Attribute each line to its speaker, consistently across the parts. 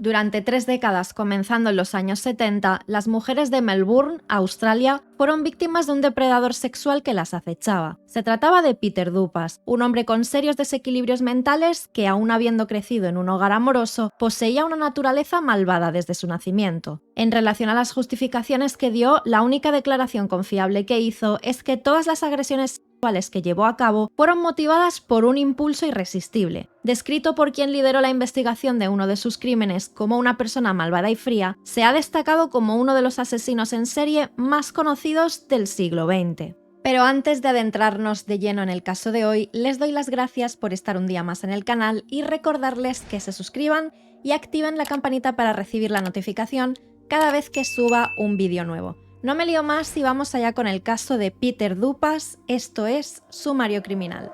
Speaker 1: Durante 3 décadas, comenzando en los años 70, las mujeres de Melbourne, Australia, fueron víctimas de un depredador sexual que las acechaba. Se trataba de Peter Dupas, un hombre con serios desequilibrios mentales que, aun habiendo crecido en un hogar amoroso, poseía una naturaleza malvada desde su nacimiento. En relación a las justificaciones que dio, la única declaración confiable que hizo es que todas las agresiones sexuales que llevó a cabo fueron motivadas por un impulso irresistible. Descrito por quien lideró la investigación de uno de sus crímenes como una persona malvada y fría, se ha destacado como uno de los asesinos en serie más conocidos del siglo XX. Pero antes de adentrarnos de lleno en el caso de hoy, les doy las gracias por estar un día más en el canal y recordarles que se suscriban y activen la campanita para recibir la notificación cada vez que suba un vídeo nuevo. No me lío más y vamos allá con el caso de Peter Dupas, esto es Sumario Criminal.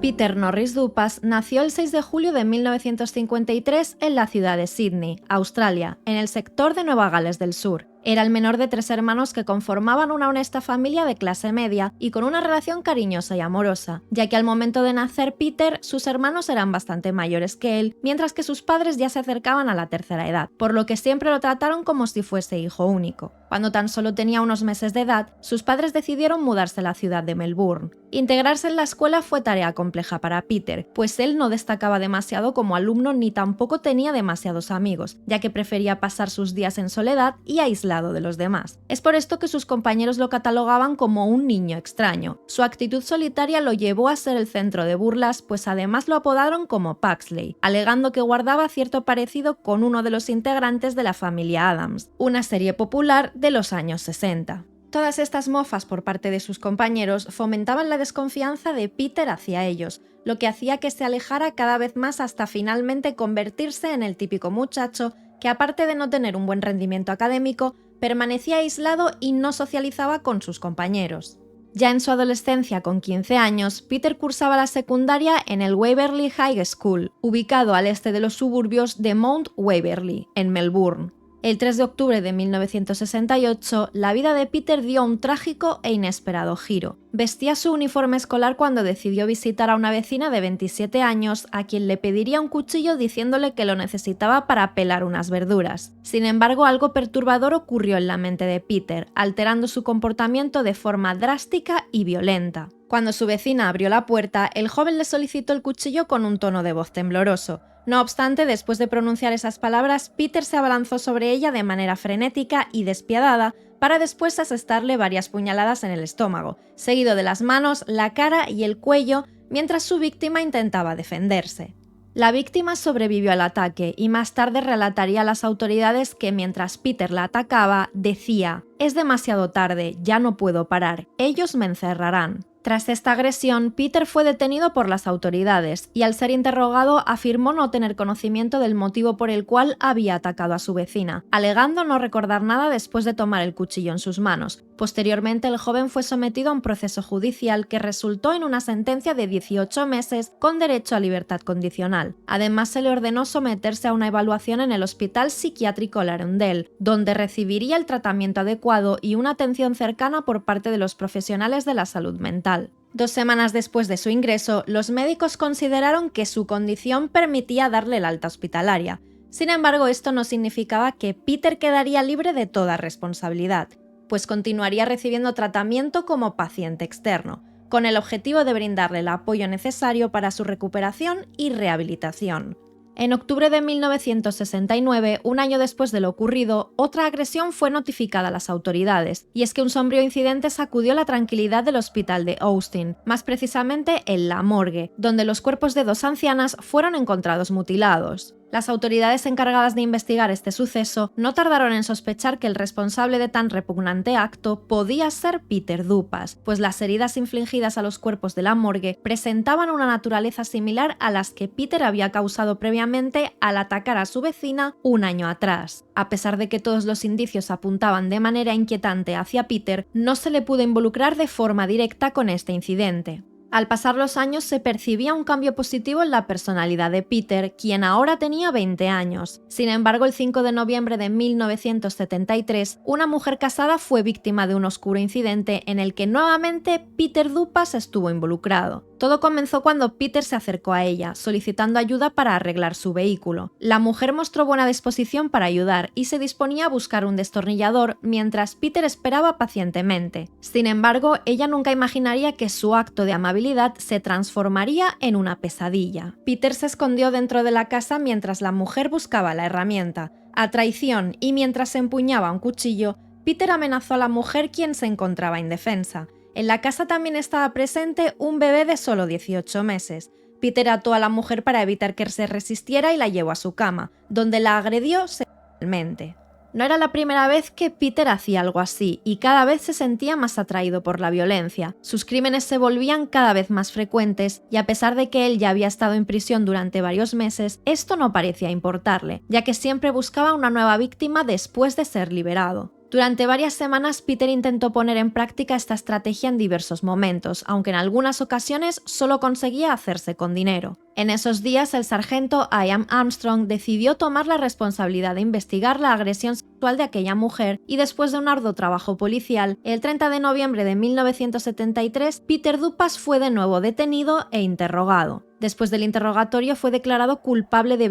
Speaker 1: Peter Norris Dupas nació el 6 de julio de 1953 en la ciudad de Sydney, Australia, en el sector de Nueva Gales del Sur. Era el menor de 3 hermanos que conformaban una honesta familia de clase media y con una relación cariñosa y amorosa, ya que al momento de nacer Peter, sus hermanos eran bastante mayores que él, mientras que sus padres ya se acercaban a la tercera edad, por lo que siempre lo trataron como si fuese hijo único. Cuando tan solo tenía unos meses de edad, sus padres decidieron mudarse a la ciudad de Melbourne. Integrarse en la escuela fue tarea compleja para Peter, pues él no destacaba demasiado como alumno ni tampoco tenía demasiados amigos, ya que prefería pasar sus días en soledad y aislado de los demás. Es por esto que sus compañeros lo catalogaban como un niño extraño. Su actitud solitaria lo llevó a ser el centro de burlas, pues además lo apodaron como Pugsley, alegando que guardaba cierto parecido con uno de los integrantes de la familia Addams, una serie popular de los años 60. Todas estas mofas por parte de sus compañeros fomentaban la desconfianza de Peter hacia ellos, lo que hacía que se alejara cada vez más hasta finalmente convertirse en el típico muchacho que, aparte de no tener un buen rendimiento académico, permanecía aislado y no socializaba con sus compañeros. Ya en su adolescencia, con 15 años, Peter cursaba la secundaria en el Waverley High School, ubicado al este de los suburbios de Mount Waverley, en Melbourne. El 3 de octubre de 1968, la vida de Peter dio un trágico e inesperado giro. Vestía su uniforme escolar cuando decidió visitar a una vecina de 27 años a quien le pediría un cuchillo diciéndole que lo necesitaba para pelar unas verduras. Sin embargo, algo perturbador ocurrió en la mente de Peter, alterando su comportamiento de forma drástica y violenta. Cuando su vecina abrió la puerta, el joven le solicitó el cuchillo con un tono de voz tembloroso. No obstante, después de pronunciar esas palabras, Peter se abalanzó sobre ella de manera frenética y despiadada para después asestarle varias puñaladas en el estómago, seguido de las manos, la cara y el cuello, mientras su víctima intentaba defenderse. La víctima sobrevivió al ataque y más tarde relataría a las autoridades que mientras Peter la atacaba, decía: «Es demasiado tarde, ya no puedo parar, ellos me encerrarán». Tras esta agresión, Peter fue detenido por las autoridades y al ser interrogado afirmó no tener conocimiento del motivo por el cual había atacado a su vecina, alegando no recordar nada después de tomar el cuchillo en sus manos. Posteriormente, el joven fue sometido a un proceso judicial que resultó en una sentencia de 18 meses con derecho a libertad condicional. Además, se le ordenó someterse a una evaluación en el Hospital Psiquiátrico Larundel, donde recibiría el tratamiento adecuado y una atención cercana por parte de los profesionales de la salud mental. 2 semanas después de su ingreso, los médicos consideraron que su condición permitía darle el alta hospitalaria. Sin embargo, esto no significaba que Peter quedaría libre de toda responsabilidad, pues continuaría recibiendo tratamiento como paciente externo, con el objetivo de brindarle el apoyo necesario para su recuperación y rehabilitación. En octubre de 1969, un año después de lo ocurrido, otra agresión fue notificada a las autoridades, y es que un sombrío incidente sacudió la tranquilidad del hospital de Austin, más precisamente en la morgue, donde los cuerpos de 2 ancianas fueron encontrados mutilados. Las autoridades encargadas de investigar este suceso no tardaron en sospechar que el responsable de tan repugnante acto podía ser Peter Dupas, pues las heridas infligidas a los cuerpos de la morgue presentaban una naturaleza similar a las que Peter había causado previamente al atacar a su vecina un año atrás. A pesar de que todos los indicios apuntaban de manera inquietante hacia Peter, no se le pudo involucrar de forma directa con este incidente. Al pasar los años se percibía un cambio positivo en la personalidad de Peter, quien ahora tenía 20 años. Sin embargo, el 5 de noviembre de 1973, una mujer casada fue víctima de un oscuro incidente en el que nuevamente Peter Dupas estuvo involucrado. Todo comenzó cuando Peter se acercó a ella, solicitando ayuda para arreglar su vehículo. La mujer mostró buena disposición para ayudar y se disponía a buscar un destornillador mientras Peter esperaba pacientemente. Sin embargo, ella nunca imaginaría que su acto de amabilidad se transformaría en una pesadilla. Peter se escondió dentro de la casa mientras la mujer buscaba la herramienta. A traición y mientras se empuñaba un cuchillo, Peter amenazó a la mujer, quien se encontraba indefensa. En la casa también estaba presente un bebé de solo 18 meses. Peter ató a la mujer para evitar que se resistiera y la llevó a su cama, donde la agredió sexualmente. No era la primera vez que Peter hacía algo así, y cada vez se sentía más atraído por la violencia. Sus crímenes se volvían cada vez más frecuentes, y a pesar de que él ya había estado en prisión durante varios meses, esto no parecía importarle, ya que siempre buscaba una nueva víctima después de ser liberado. Durante varias semanas, Peter intentó poner en práctica esta estrategia en diversos momentos, aunque en algunas ocasiones solo conseguía hacerse con dinero. En esos días, el sargento Ian Armstrong decidió tomar la responsabilidad de investigar la agresión sexual de aquella mujer y después de un arduo trabajo policial, el 30 de noviembre de 1973, Peter Dupas fue de nuevo detenido e interrogado. Después del interrogatorio fue declarado culpable de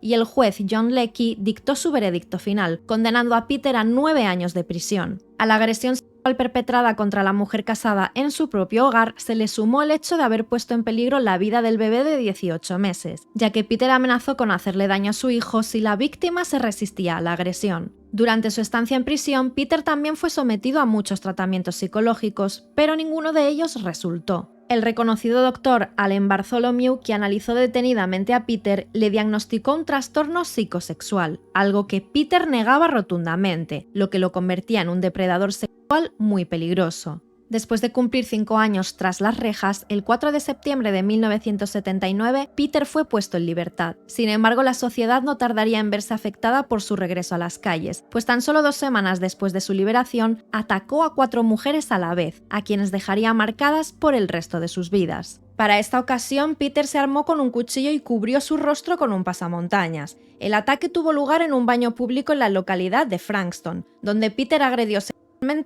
Speaker 1: y el juez John Leckie dictó su veredicto final, condenando a Peter a 9 años de prisión. A la agresión sexual perpetrada contra la mujer casada en su propio hogar se le sumó el hecho de haber puesto en peligro la vida del bebé de 18 meses, ya que Peter amenazó con hacerle daño a su hijo si la víctima se resistía a la agresión. Durante su estancia en prisión, Peter también fue sometido a muchos tratamientos psicológicos, pero ninguno de ellos resultó. El reconocido doctor Allen Bartholomew, que analizó detenidamente a Peter, le diagnosticó un trastorno psicosexual, algo que Peter negaba rotundamente, lo que lo convertía en un depredador sexual muy peligroso. Después de cumplir 5 años tras las rejas, el 4 de septiembre de 1979, Peter fue puesto en libertad. Sin embargo, la sociedad no tardaría en verse afectada por su regreso a las calles, pues tan solo 2 semanas después de su liberación, atacó a 4 mujeres a la vez, a quienes dejaría marcadas por el resto de sus vidas. Para esta ocasión, Peter se armó con un cuchillo y cubrió su rostro con un pasamontañas. El ataque tuvo lugar en un baño público en la localidad de Frankston, donde Peter agredió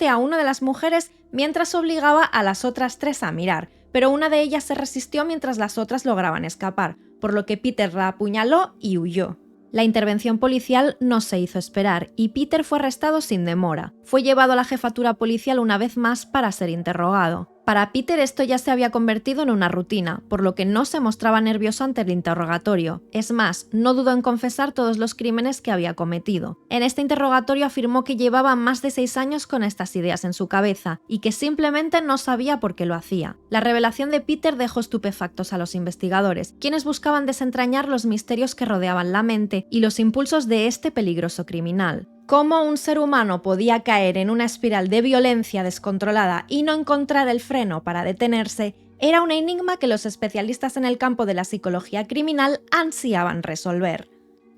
Speaker 1: a una de las mujeres mientras obligaba a las otras 3 a mirar, pero una de ellas se resistió mientras las otras lograban escapar, por lo que Peter la apuñaló y huyó. La intervención policial no se hizo esperar y Peter fue arrestado sin demora. Fue llevado a la jefatura policial una vez más para ser interrogado. Para Peter esto ya se había convertido en una rutina, por lo que no se mostraba nervioso ante el interrogatorio. Es más, no dudó en confesar todos los crímenes que había cometido. En este interrogatorio afirmó que llevaba más de 6 años con estas ideas en su cabeza y que simplemente no sabía por qué lo hacía. La revelación de Peter dejó estupefactos a los investigadores, quienes buscaban desentrañar los misterios que rodeaban la mente y los impulsos de este peligroso criminal. Cómo un ser humano podía caer en una espiral de violencia descontrolada y no encontrar el freno para detenerse era un enigma que los especialistas en el campo de la psicología criminal ansiaban resolver.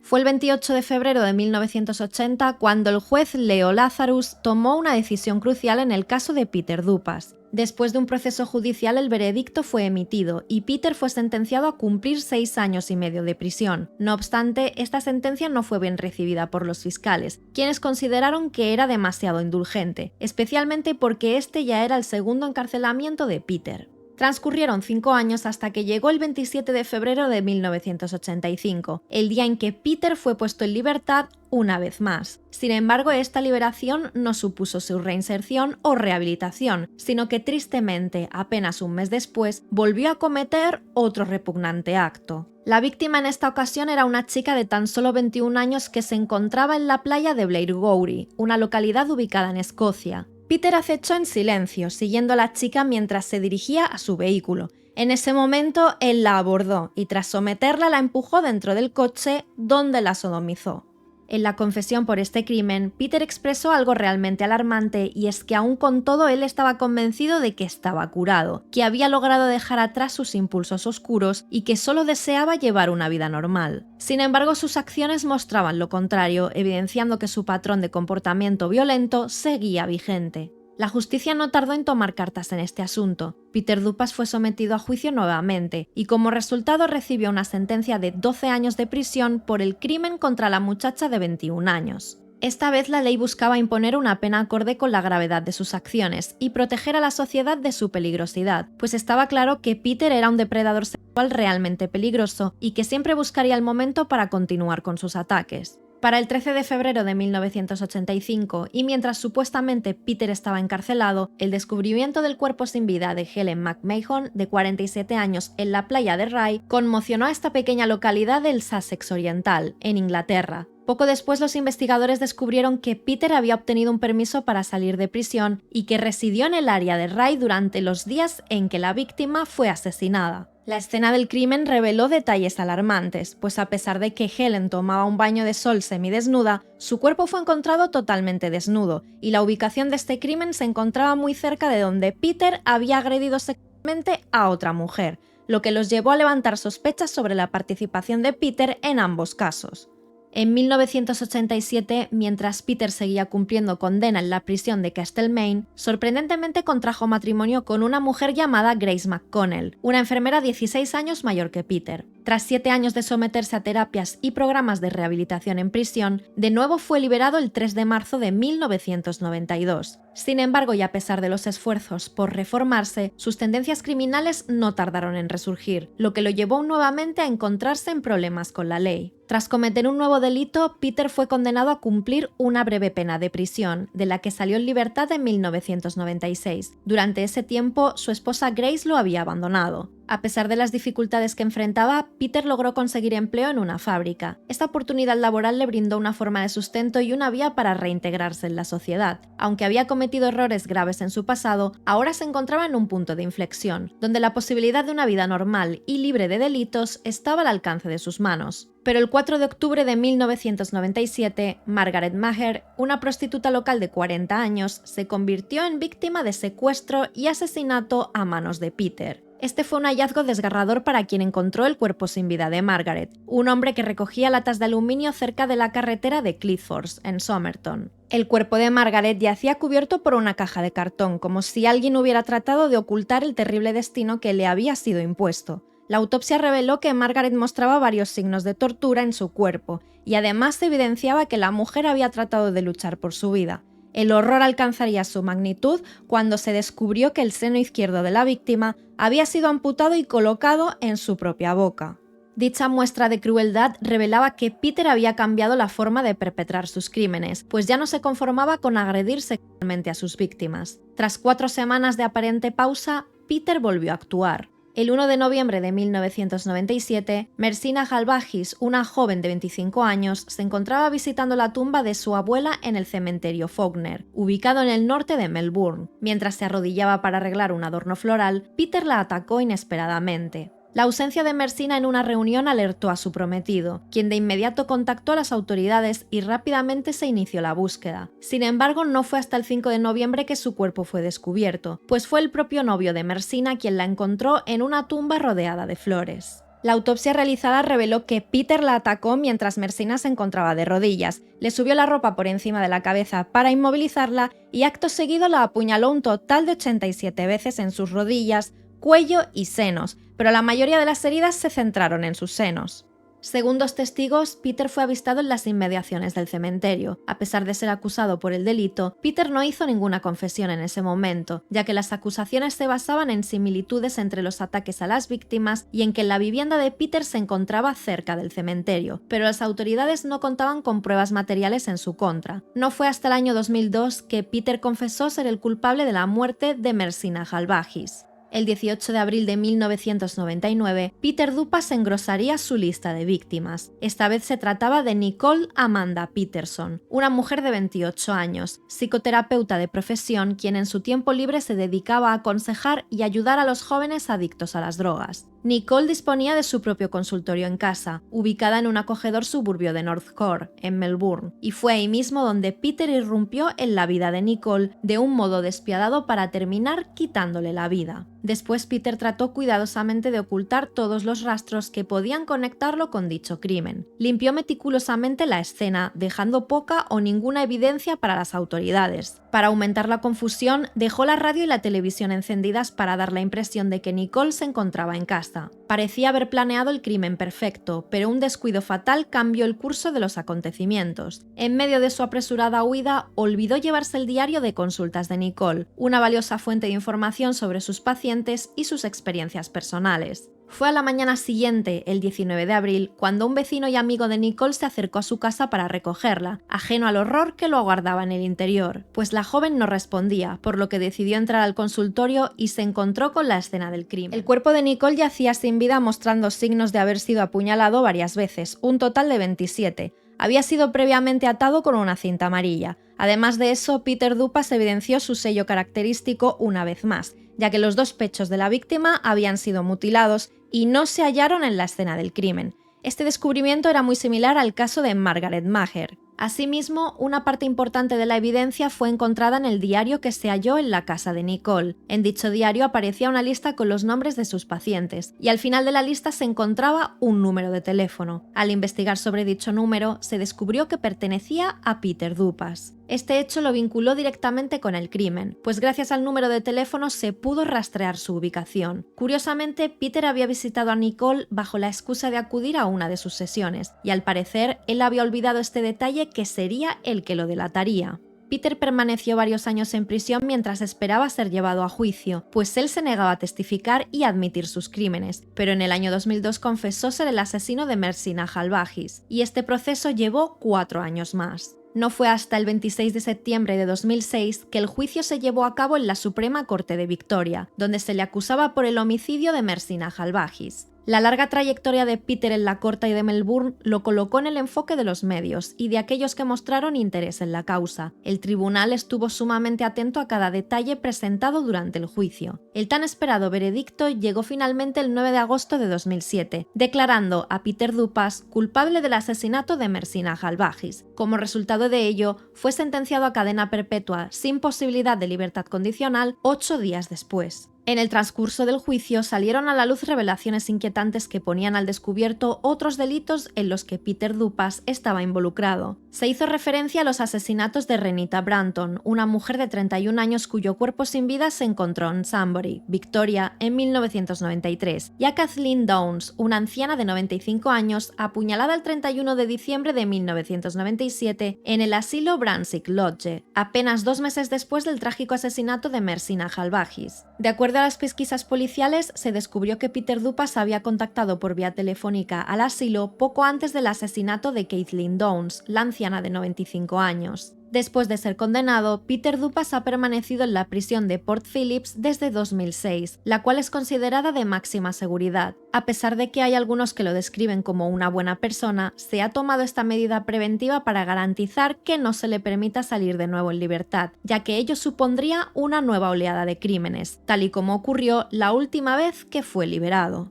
Speaker 1: Fue el 28 de febrero de 1980 cuando el juez Leo Lazarus tomó una decisión crucial en el caso de Peter Dupas. Después de un proceso judicial, el veredicto fue emitido y Peter fue sentenciado a cumplir 6 años y medio de prisión. No obstante, esta sentencia no fue bien recibida por los fiscales, quienes consideraron que era demasiado indulgente, especialmente porque este ya era el segundo encarcelamiento de Peter. Transcurrieron 5 años hasta que llegó el 27 de febrero de 1985, el día en que Peter fue puesto en libertad una vez más. Sin embargo, esta liberación no supuso su reinserción o rehabilitación, sino que tristemente, apenas un mes después, volvió a cometer otro repugnante acto. La víctima en esta ocasión era una chica de tan solo 21 años que se encontraba en la playa de Blairgowrie, una localidad ubicada en Escocia. Peter acechó en silencio, siguiendo a la chica mientras se dirigía a su vehículo. En ese momento, él la abordó y tras someterla la empujó dentro del coche, donde la sodomizó. En la confesión por este crimen, Peter expresó algo realmente alarmante y es que aún con todo él estaba convencido de que estaba curado, que había logrado dejar atrás sus impulsos oscuros y que solo deseaba llevar una vida normal. Sin embargo, sus acciones mostraban lo contrario, evidenciando que su patrón de comportamiento violento seguía vigente. La justicia no tardó en tomar cartas en este asunto. Peter Dupas fue sometido a juicio nuevamente y como resultado recibió una sentencia de 12 años de prisión por el crimen contra la muchacha de 21 años. Esta vez la ley buscaba imponer una pena acorde con la gravedad de sus acciones y proteger a la sociedad de su peligrosidad, pues estaba claro que Peter era un depredador sexual realmente peligroso y que siempre buscaría el momento para continuar con sus ataques. Para el 13 de febrero de 1985, y mientras supuestamente Peter estaba encarcelado, el descubrimiento del cuerpo sin vida de Helen McMahon, de 47 años, en la playa de Rye, conmocionó a esta pequeña localidad del Sussex Oriental, en Inglaterra. Poco después, los investigadores descubrieron que Peter había obtenido un permiso para salir de prisión y que residió en el área de Rye durante los días en que la víctima fue asesinada. La escena del crimen reveló detalles alarmantes, pues a pesar de que Helen tomaba un baño de sol semidesnuda, su cuerpo fue encontrado totalmente desnudo, y la ubicación de este crimen se encontraba muy cerca de donde Peter había agredido sexualmente a otra mujer, lo que los llevó a levantar sospechas sobre la participación de Peter en ambos casos. En 1987, mientras Peter seguía cumpliendo condena en la prisión de Castlemaine, sorprendentemente contrajo matrimonio con una mujer llamada Grace McConnell, una enfermera 16 años mayor que Peter. Tras 7 años de someterse a terapias y programas de rehabilitación en prisión, de nuevo fue liberado el 3 de marzo de 1992. Sin embargo, y a pesar de los esfuerzos por reformarse, sus tendencias criminales no tardaron en resurgir, lo que lo llevó nuevamente a encontrarse en problemas con la ley. Tras cometer un nuevo delito, Peter fue condenado a cumplir una breve pena de prisión, de la que salió en libertad en 1996. Durante ese tiempo, su esposa Grace lo había abandonado. A pesar de las dificultades que enfrentaba, Peter logró conseguir empleo en una fábrica. Esta oportunidad laboral le brindó una forma de sustento y una vía para reintegrarse en la sociedad. Aunque había cometido errores graves en su pasado, ahora se encontraba en un punto de inflexión, donde la posibilidad de una vida normal y libre de delitos estaba al alcance de sus manos. Pero el 4 de octubre de 1997, Margaret Maher, una prostituta local de 40 años, se convirtió en víctima de secuestro y asesinato a manos de Peter. Este fue un hallazgo desgarrador para quien encontró el cuerpo sin vida de Margaret, un hombre que recogía latas de aluminio cerca de la carretera de Clifford, en Somerton. El cuerpo de Margaret yacía cubierto por una caja de cartón, como si alguien hubiera tratado de ocultar el terrible destino que le había sido impuesto. La autopsia reveló que Margaret mostraba varios signos de tortura en su cuerpo, y además se evidenciaba que la mujer había tratado de luchar por su vida. El horror alcanzaría su magnitud cuando se descubrió que el seno izquierdo de la víctima había sido amputado y colocado en su propia boca. Dicha muestra de crueldad revelaba que Peter había cambiado la forma de perpetrar sus crímenes, pues ya no se conformaba con agredir sexualmente a sus víctimas. Tras 4 semanas de aparente pausa, Peter volvió a actuar. El 1 de noviembre de 1997, Mersina Halbachis, una joven de 25 años, se encontraba visitando la tumba de su abuela en el cementerio Faulkner, ubicado en el norte de Melbourne. Mientras se arrodillaba para arreglar un adorno floral, Peter la atacó inesperadamente. La ausencia de Mersina en una reunión alertó a su prometido, quien de inmediato contactó a las autoridades y rápidamente se inició la búsqueda. Sin embargo, no fue hasta el 5 de noviembre que su cuerpo fue descubierto, pues fue el propio novio de Mersina quien la encontró en una tumba rodeada de flores. La autopsia realizada reveló que Peter la atacó mientras Mersina se encontraba de rodillas, le subió la ropa por encima de la cabeza para inmovilizarla y acto seguido la apuñaló un total de 87 veces en sus rodillas, cuello y senos, pero la mayoría de las heridas se centraron en sus senos. Según 2 testigos, Peter fue avistado en las inmediaciones del cementerio. A pesar de ser acusado por el delito, Peter no hizo ninguna confesión en ese momento, ya que las acusaciones se basaban en similitudes entre los ataques a las víctimas y en que la vivienda de Peter se encontraba cerca del cementerio, pero las autoridades no contaban con pruebas materiales en su contra. No fue hasta el año 2002 que Peter confesó ser el culpable de la muerte de Mersina Halbachis. El 18 de abril de 1999, Peter Dupas engrosaría su lista de víctimas. Esta vez se trataba de Nicole Amanda Peterson, una mujer de 28 años, psicoterapeuta de profesión, quien en su tiempo libre se dedicaba a aconsejar y ayudar a los jóvenes adictos a las drogas. Nicole disponía de su propio consultorio en casa, ubicada en un acogedor suburbio de North Shore, en Melbourne, y fue ahí mismo donde Peter irrumpió en la vida de Nicole de un modo despiadado para terminar quitándole la vida. Después Peter trató cuidadosamente de ocultar todos los rastros que podían conectarlo con dicho crimen. Limpió meticulosamente la escena, dejando poca o ninguna evidencia para las autoridades. Para aumentar la confusión, dejó la radio y la televisión encendidas para dar la impresión de que Nicole se encontraba en casa. Parecía haber planeado el crimen perfecto, pero un descuido fatal cambió el curso de los acontecimientos. En medio de su apresurada huida, olvidó llevarse el diario de consultas de Nicole, una valiosa fuente de información sobre sus pacientes y sus experiencias personales. Fue a la mañana siguiente, el 19 de abril, cuando un vecino y amigo de Nicole se acercó a su casa para recogerla, ajeno al horror que lo aguardaba en el interior, pues la joven no respondía, por lo que decidió entrar al consultorio y se encontró con la escena del crimen. El cuerpo de Nicole yacía sin vida, mostrando signos de haber sido apuñalado varias veces, un total de 27. Había sido previamente atado con una cinta amarilla. Además de eso, Peter Dupas evidenció su sello característico una vez más, ya que los dos pechos de la víctima habían sido mutilados y no se hallaron en la escena del crimen. Este descubrimiento era muy similar al caso de Margaret Maher. Asimismo, una parte importante de la evidencia fue encontrada en el diario que se halló en la casa de Nicole. En dicho diario aparecía una lista con los nombres de sus pacientes, y al final de la lista se encontraba un número de teléfono. Al investigar sobre dicho número, se descubrió que pertenecía a Peter Dupas. Este hecho lo vinculó directamente con el crimen, pues gracias al número de teléfono se pudo rastrear su ubicación. Curiosamente, Peter había visitado a Nicole bajo la excusa de acudir a una de sus sesiones, y al parecer él había olvidado este detalle que sería el que lo delataría. Peter permaneció varios años en prisión mientras esperaba ser llevado a juicio, pues él se negaba a testificar y admitir sus crímenes, pero en el año 2002 confesó ser el asesino de Mercy Nahal Bajis, y este proceso llevó 4 años más. No fue hasta el 26 de septiembre de 2006 que el juicio se llevó a cabo en la Suprema Corte de Victoria, donde se le acusaba por el homicidio de Mercy Nahal Bajis. La larga trayectoria de Peter en la corte de Melbourne lo colocó en el enfoque de los medios y de aquellos que mostraron interés en la causa. El tribunal estuvo sumamente atento a cada detalle presentado durante el juicio. El tan esperado veredicto llegó finalmente el 9 de agosto de 2007, declarando a Peter Dupas culpable del asesinato de Mercy Nahal Bajis. Como resultado de ello, fue sentenciado a cadena perpetua sin posibilidad de libertad condicional 8 días después. En el transcurso del juicio salieron a la luz revelaciones inquietantes que ponían al descubierto otros delitos en los que Peter Dupas estaba involucrado. Se hizo referencia a los asesinatos de Renita Branton, una mujer de 31 años cuyo cuerpo sin vida se encontró en Sunbury, Victoria, en 1993, y a Kathleen Downs, una anciana de 95 años, apuñalada el 31 de diciembre de 1997 en el asilo Brunswick Lodge, apenas 2 meses después del trágico asesinato de Mercy Nahal Bajis. De acuerdo a las pesquisas policiales, se descubrió que Peter Dupas había contactado por vía telefónica al asilo poco antes del asesinato de Kathleen Downs, la anciana de 95 años. Después de ser condenado, Peter Dupas ha permanecido en la prisión de Port Phillip desde 2006, la cual es considerada de máxima seguridad. A pesar de que hay algunos que lo describen como una buena persona, se ha tomado esta medida preventiva para garantizar que no se le permita salir de nuevo en libertad, ya que ello supondría una nueva oleada de crímenes, tal y como ocurrió la última vez que fue liberado.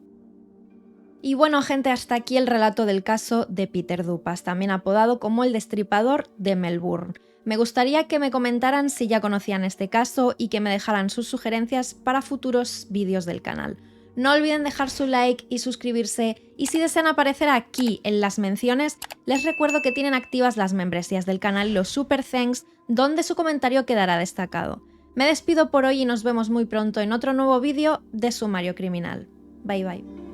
Speaker 1: Y bueno, gente, hasta aquí el relato del caso de Peter Dupas, también apodado como el Destripador de Melbourne. Me gustaría que me comentaran si ya conocían este caso y que me dejaran sus sugerencias para futuros vídeos del canal. No olviden dejar su like y suscribirse, y si desean aparecer aquí en las menciones, les recuerdo que tienen activas las membresías del canal y los Super Thanks, donde su comentario quedará destacado. Me despido por hoy y nos vemos muy pronto en otro nuevo vídeo de Sumario Criminal. Bye bye.